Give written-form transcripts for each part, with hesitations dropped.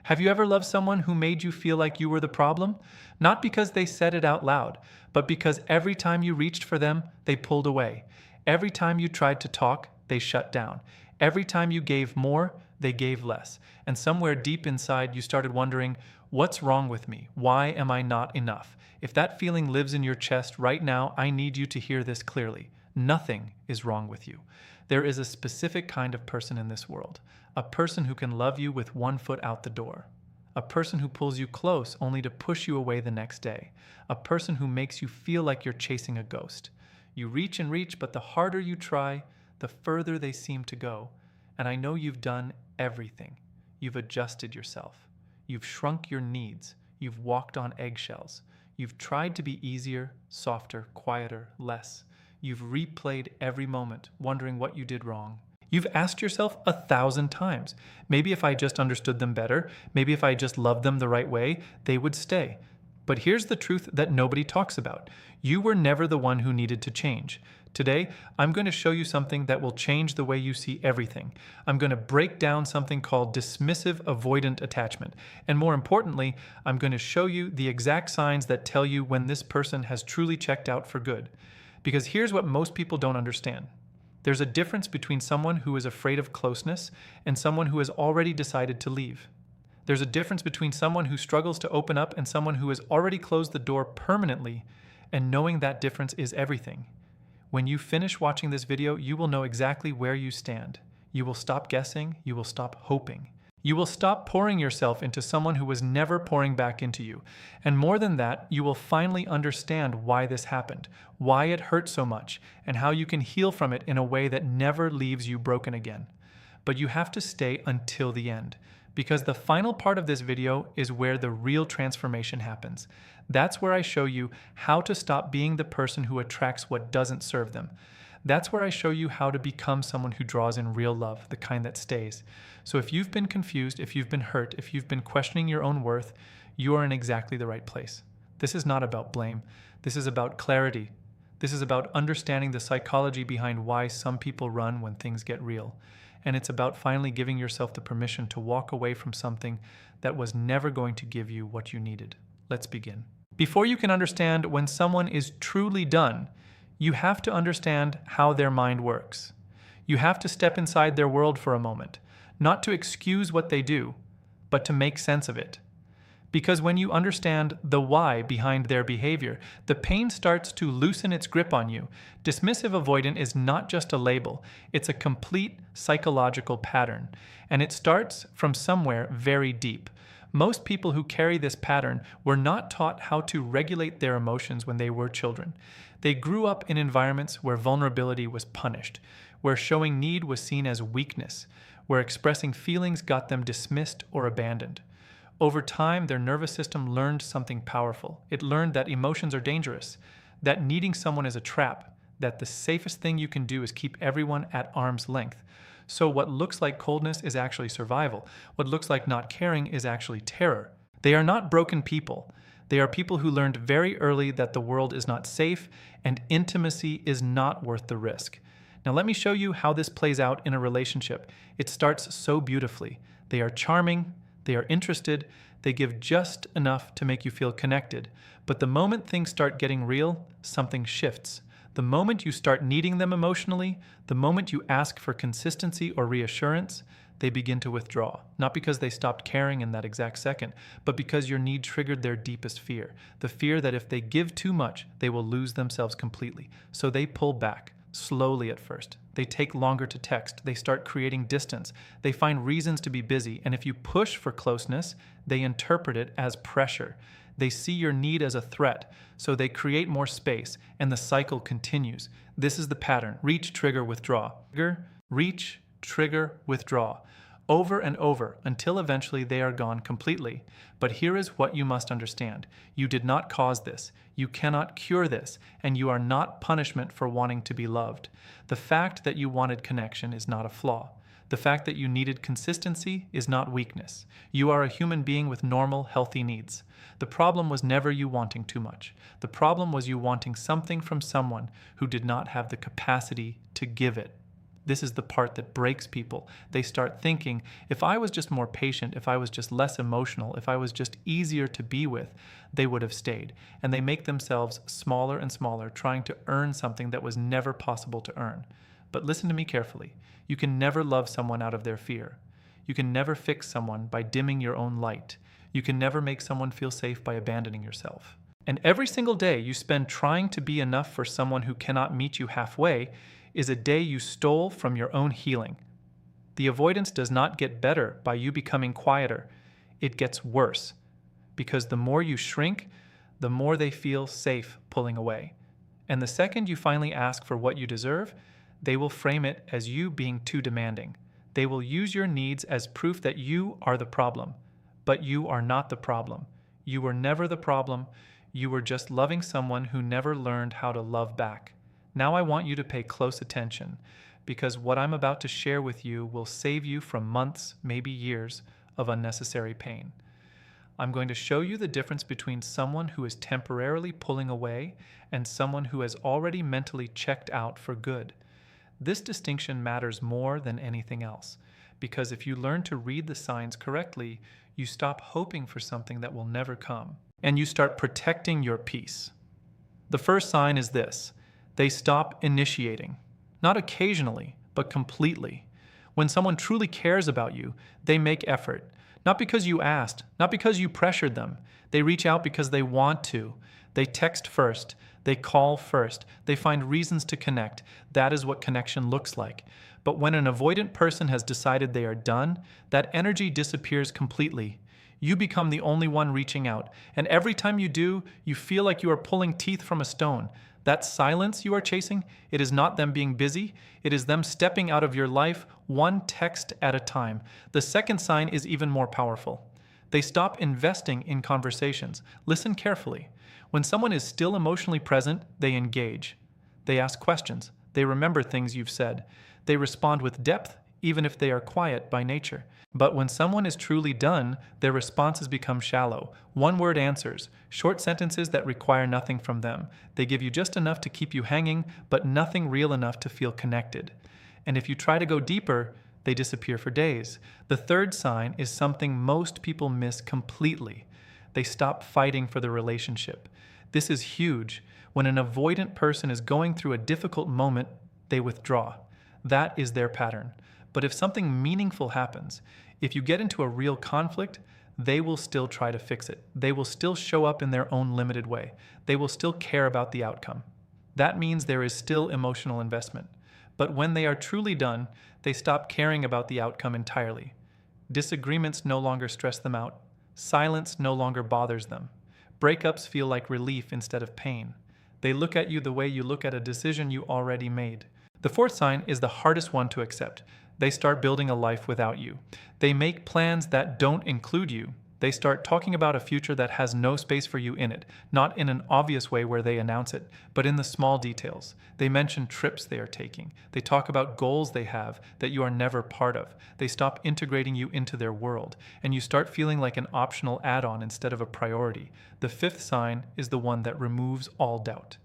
Have you ever loved someone who made you feel like you were the problem? Not because they said it out loud, but because every time you reached for them, they pulled away. Every time you tried to talk, they shut down. Every time you gave more, they gave less. And somewhere deep inside, you started wondering, what's wrong with me? Why am I not enough? If that feeling lives in your chest right now, I need you to hear this clearly. Nothing is wrong with you. There is a specific kind of person in this world, a person who can love you with one foot out the door, a person who pulls you close only to push you away the next day, a person who makes you feel like you're chasing a ghost. You reach and reach, but the harder you try, the further they seem to go. And I know you've done everything. You've adjusted yourself. You've shrunk your needs. You've walked on eggshells. You've tried to be easier, softer, quieter, less. You've replayed every moment, wondering what you did wrong. You've asked yourself 1,000 times, maybe if I just understood them better, maybe if I just loved them the right way, they would stay. But here's the truth that nobody talks about. You were never the one who needed to change. Today, I'm going to show you something that will change the way you see everything. I'm going to break down something called dismissive avoidant attachment. And more importantly, I'm going to show you the exact signs that tell you when this person has truly checked out for good. Because here's what most people don't understand. There's a difference between someone who is afraid of closeness and someone who has already decided to leave. There's a difference between someone who struggles to open up and someone who has already closed the door permanently, and knowing that difference is everything. When you finish watching this video, you will know exactly where you stand. You will stop guessing, you will stop hoping. You will stop pouring yourself into someone who was never pouring back into you. And more than that, you will finally understand why this happened, why it hurt so much, and how you can heal from it in a way that never leaves you broken again. But you have to stay until the end, because the final part of this video is where the real transformation happens. That's where I show you how to stop being the person who attracts what doesn't serve them. That's where I show you how to become someone who draws in real love, the kind that stays. So if you've been confused, if you've been hurt, if you've been questioning your own worth, you are in exactly the right place. This is not about blame. This is about clarity. This is about understanding the psychology behind why some people run when things get real. And it's about finally giving yourself the permission to walk away from something that was never going to give you what you needed. Let's begin. Before you can understand when someone is truly done, you have to understand how their mind works. You have to step inside their world for a moment, not to excuse what they do, but to make sense of it. Because when you understand the why behind their behavior, the pain starts to loosen its grip on you. Dismissive avoidant is not just a label, it's a complete psychological pattern. And it starts from somewhere very deep. Most people who carry this pattern were not taught how to regulate their emotions when they were children. They grew up in environments where vulnerability was punished, where showing need was seen as weakness, where expressing feelings got them dismissed or abandoned. Over time, their nervous system learned something powerful. It learned that emotions are dangerous, that needing someone is a trap, that the safest thing you can do is keep everyone at arm's length. So what looks like coldness is actually survival. What looks like not caring is actually terror. They are not broken people. They are people who learned very early that the world is not safe and intimacy is not worth the risk. Now let me show you how this plays out in a relationship. It starts so beautifully. They are charming, they are interested, they give just enough to make you feel connected. But the moment things start getting real, something shifts. The moment you start needing them emotionally, the moment you ask for consistency or reassurance, they begin to withdraw. Not because they stopped caring in that exact second, but because your need triggered their deepest fear. The fear that if they give too much, they will lose themselves completely. So they pull back, slowly at first. They take longer to text. They start creating distance. They find reasons to be busy. And if you push for closeness, they interpret it as pressure. They see your need as a threat, so they create more space, and the cycle continues. This is the pattern. Reach, trigger, withdraw. Trigger, reach, trigger, withdraw. Over and over, until eventually they are gone completely. But here is what you must understand. You did not cause this. You cannot cure this, and you are not punishment for wanting to be loved. The fact that you wanted connection is not a flaw. The fact that you needed consistency is not weakness. You are a human being with normal, healthy needs. The problem was never you wanting too much. The problem was you wanting something from someone who did not have the capacity to give it. This is the part that breaks people. They start thinking, if I was just more patient, if I was just less emotional, if I was just easier to be with, they would have stayed. And they make themselves smaller and smaller, trying to earn something that was never possible to earn. But listen to me carefully. You can never love someone out of their fear. You can never fix someone by dimming your own light. You can never make someone feel safe by abandoning yourself. And every single day you spend trying to be enough for someone who cannot meet you halfway is a day you stole from your own healing. The avoidance does not get better by you becoming quieter. It gets worse, because the more you shrink, the more they feel safe pulling away. And the second you finally ask for what you deserve, they will frame it as you being too demanding. They will use your needs as proof that you are the problem. But you are not the problem. You were never the problem. You were just loving someone who never learned how to love back. Now I want you to pay close attention, because what I'm about to share with you will save you from months, maybe years, of unnecessary pain. I'm going to show you the difference between someone who is temporarily pulling away and someone who has already mentally checked out for good. This distinction matters more than anything else, because if you learn to read the signs correctly, you stop hoping for something that will never come, and you start protecting your peace. The first sign is this: they stop initiating. Not occasionally, but completely. When someone truly cares about you, they make effort. Not because you asked, not because you pressured them. They reach out because they want to. They text first. They call first. They find reasons to connect. That is what connection looks like. But when an avoidant person has decided they are done, that energy disappears completely. You become the only one reaching out. And every time you do, you feel like you are pulling teeth from a stone. That silence you are chasing, it is not them being busy. It is them stepping out of your life one text at a time. The second sign is even more powerful. They stop investing in conversations. Listen carefully. When someone is still emotionally present, they engage. They ask questions. They remember things you've said. They respond with depth, even if they are quiet by nature. But when someone is truly done, their responses become shallow. One-word answers, short sentences that require nothing from them. They give you just enough to keep you hanging, but nothing real enough to feel connected. And if you try to go deeper, they disappear for days. The third sign is something most people miss completely. They stop fighting for the relationship. This is huge. When an avoidant person is going through a difficult moment, they withdraw. That is their pattern. But if something meaningful happens, if you get into a real conflict, they will still try to fix it. They will still show up in their own limited way. They will still care about the outcome. That means there is still emotional investment. But when they are truly done, they stop caring about the outcome entirely. Disagreements no longer stress them out. Silence no longer bothers them. Breakups feel like relief instead of pain. They look at you the way you look at a decision you already made. The fourth sign is the hardest one to accept. They start building a life without you. They make plans that don't include you. They start talking about a future that has no space for you in it, not in an obvious way where they announce it, but in the small details. They mention trips they are taking. They talk about goals they have that you are never part of. They stop integrating you into their world, and you start feeling like an optional add-on instead of a priority. The fifth sign is the one that removes all doubt.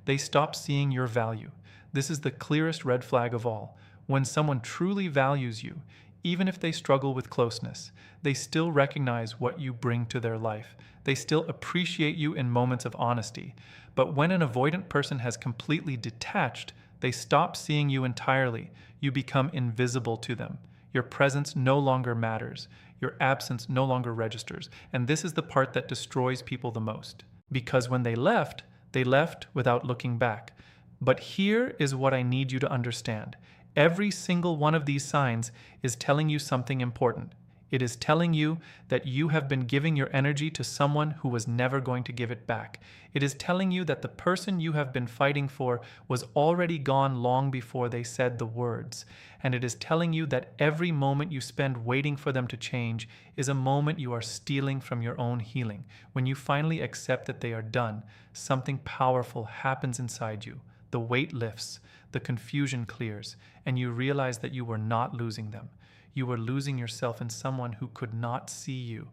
They stop seeing your value. This is the clearest red flag of all. When someone truly values you, even if they struggle with closeness, they still recognize what you bring to their life. They still appreciate you in moments of honesty. But when an avoidant person has completely detached, they stop seeing you entirely. You become invisible to them. Your presence no longer matters. Your absence no longer registers. And this is the part that destroys people the most. Because when they left without looking back. But here is what I need you to understand. Every single one of these signs is telling you something important. It is telling you that you have been giving your energy to someone who was never going to give it back. It is telling you that the person you have been fighting for was already gone long before they said the words. And it is telling you that every moment you spend waiting for them to change is a moment you are stealing from your own healing. When you finally accept that they are done, something powerful happens inside you. The weight lifts, the confusion clears, and you realize that you were not losing them. You were losing yourself in someone who could not see you.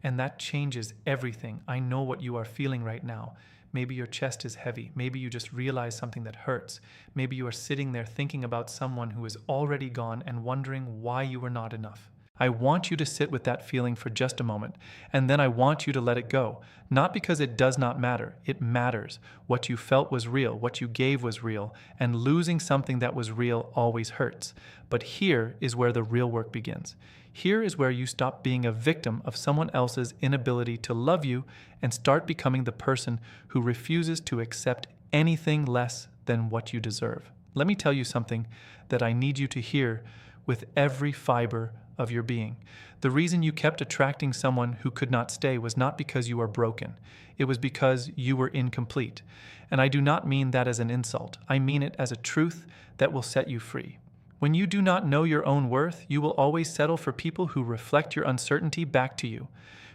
And that changes everything. I know what you are feeling right now, Maybe your chest is heavy. Maybe you just realize something that hurts. Maybe you are sitting there thinking about someone who is already gone and wondering why you were not enough. I want you to sit with that feeling for just a moment, and then I want you to let it go. Not because it does not matter, it matters. What you felt was real, what you gave was real, and losing something that was real always hurts. But here is where the real work begins. Here is where you stop being a victim of someone else's inability to love you and start becoming the person who refuses to accept anything less than what you deserve. Let me tell you something that I need you to hear with every fiber of your being. The reason you kept attracting someone who could not stay was not because you are broken. It was because you were incomplete. And I do not mean that as an insult. I mean it as a truth that will set you free. When you do not know your own worth, you will always settle for people who reflect your uncertainty back to you.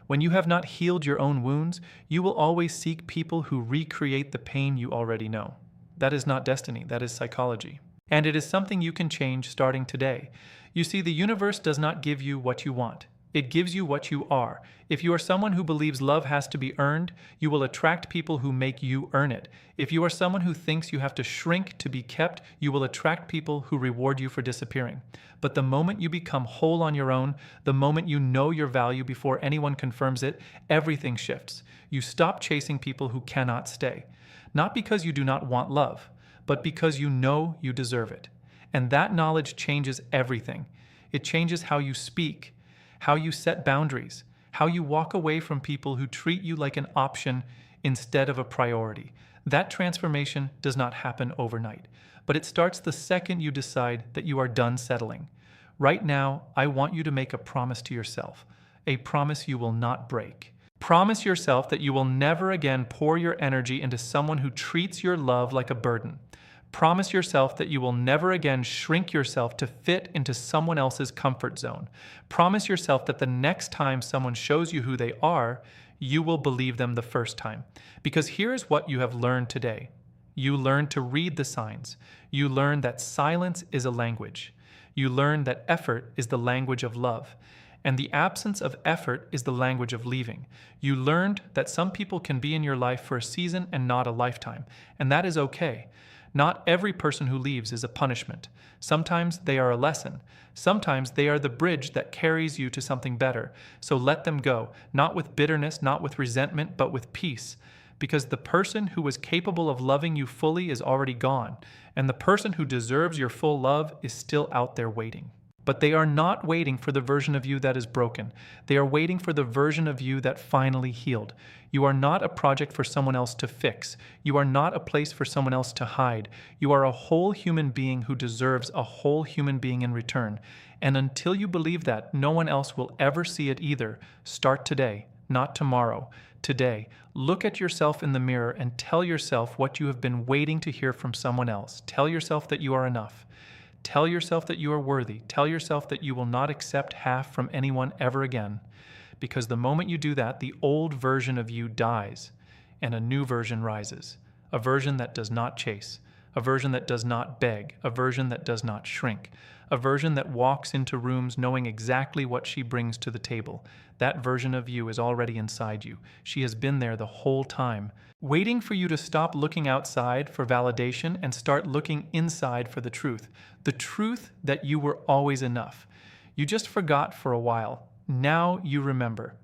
When you have not healed your own wounds, you will always seek people who recreate the pain you already know. That is not destiny, that is psychology. And it is something you can change starting today. You see, the universe does not give you what you want. It gives you what you are. If you are someone who believes love has to be earned, you will attract people who make you earn it. If you are someone who thinks you have to shrink to be kept, you will attract people who reward you for disappearing. But the moment you become whole on your own, the moment you know your value before anyone confirms it, everything shifts. You stop chasing people who cannot stay. Not because you do not want love, but because you know you deserve it. And that knowledge changes everything. It changes how you speak, how you set boundaries, how you walk away from people who treat you like an option instead of a priority. That transformation does not happen overnight, but it starts the second you decide that you are done settling. Right now, I want you to make a promise to yourself, a promise you will not break. Promise yourself that you will never again pour your energy into someone who treats your love like a burden. Promise yourself that you will never again shrink yourself to fit into someone else's comfort zone. Promise yourself that the next time someone shows you who they are, you will believe them the first time. Because here is what you have learned today. You learned to read the signs. You learned that silence is a language. You learned that effort is the language of love. And the absence of effort is the language of leaving. You learned that some people can be in your life for a season and not a lifetime. And that is okay. Not every person who leaves is a punishment. Sometimes they are a lesson. Sometimes they are the bridge that carries you to something better. So let them go, not with bitterness, not with resentment, but with peace. Because the person who was capable of loving you fully is already gone, and the person who deserves your full love is still out there waiting. But they are not waiting for the version of you that is broken. They are waiting for the version of you that finally healed. You are not a project for someone else to fix. You are not a place for someone else to hide. You are a whole human being who deserves a whole human being in return. And until you believe that, no one else will ever see it either. Start today, not tomorrow. Today, look at yourself in the mirror and tell yourself what you have been waiting to hear from someone else. Tell yourself that you are enough. Tell yourself that you are worthy. Tell yourself that you will not accept half from anyone ever again. Because the moment you do that, the old version of you dies and a new version rises. A version that does not chase. A version that does not beg. A version that does not shrink. A version that walks into rooms knowing exactly what she brings to the table. That version of you is already inside you. She has been there the whole time, waiting for you to stop looking outside for validation and start looking inside for the truth. The truth that you were always enough. You just forgot for a while. Now you remember.